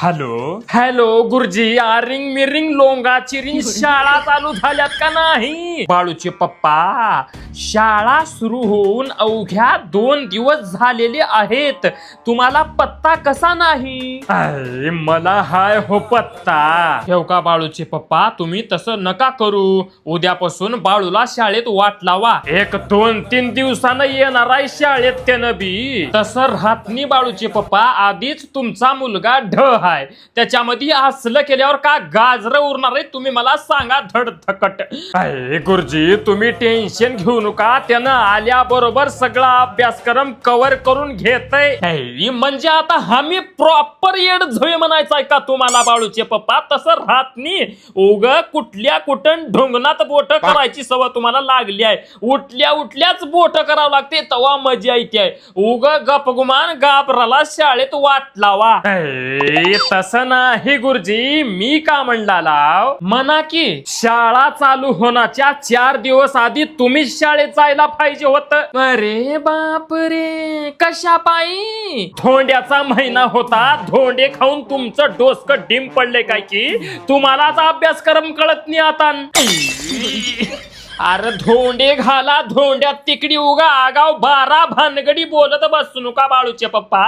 Hello hello गुरुजी, ring मिरिंग लोंगा Chiring शाळा चालू झाल्यात का नाही? बाळूचे पप्पा, शाळा सुरू होऊन अवघ्या 2 दिवस झालेले आहेत. तुम्हाला पत्ता कसा नाही? मला हाय हो पत्ता. ठेव का बाळूचे पप्पा, तुम्ही तसं नका करू. उद्यापासून बाळूला शाळेत वाट लावा. 1-2-3 दिवसानं येणार आहे शाळेत त्यानं बी. तसं राहत नाही बाळूचे पप्पा. आधीच तुमचा मुलगा ढ आहे, त्याच्यामध्ये असलं केल्यावर का गाजर उरणार आहे तुम्ही मला सांगा धडधकट. गुरुजी तुम्ही टेन्शन घेऊ नका, त्यानं आल्याबरोबर सगळा अभ्यासक्रम कव्हर करून घेतय. म्हणजे आता आम्ही प्रॉपर येड झोय म्हणायचंय का तुम्हाला बाळूचे पप्पा? तसं राहत नाही. उग कुठल्या कुठं ढोंगणात बोट करायची सवय तुम्हाला लागली आहे. उठल्याच बोट करावं लागते तेव्हा मजा येते. उग गपगुमान गाबराला शाळेत वाट लावा. तसं नाही गुरुजी, मी का म्हणला लाव म्हणा की शाळा चालू होण्याच्या 4 दिवस आधी तुम्ही शाळेत जायला पाहिजे होत. अरे बाप रे, कशा पायी? धोंड्याचा महिना होता, धोंडे खाऊन तुमचं डोसकं डिम पडले काय की तुम्हालाच अभ्यासक्रम कळत नाही आता. अरे धोंडे घाला धोंड्यात तिकडी उगा आगाव 12 भानगडी बोलत बसू नका बाळूचे पप्पा.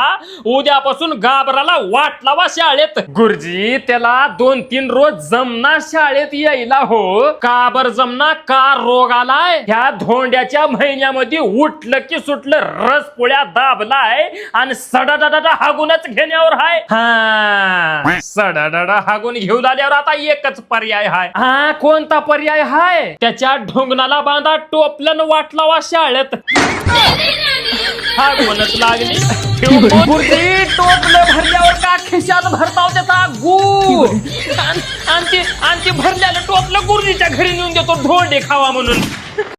उद्यापासून गाबराला वाट लावा शाळेत. गुरुजी त्याला 2-3 रोज जमना शाळेत यायला हो. का बर जमना? का रोग आलाय? ह्या धोंड्याच्या महिन्यामध्ये उठलं की सुटलं रस पोळ्या दाबलाय आणि सडाडाडा हागूनच घेण्यावर हाय. हा, सडाडाडा हागून घेऊन आल्यावर आता एकच पर्याय हाय. हा, कोणता पर्याय हाय? त्याच्या ढोंगणाला बांधा टोपलं वाट लावा शाळेत. हागूनच लागली. टोपलं भरल्यावर का खिशात भरताव त्याचा गू आणि भरल्याला टोपलं गुरुजीच्या घरी नेऊन देतो धोंडे खावा म्हणून.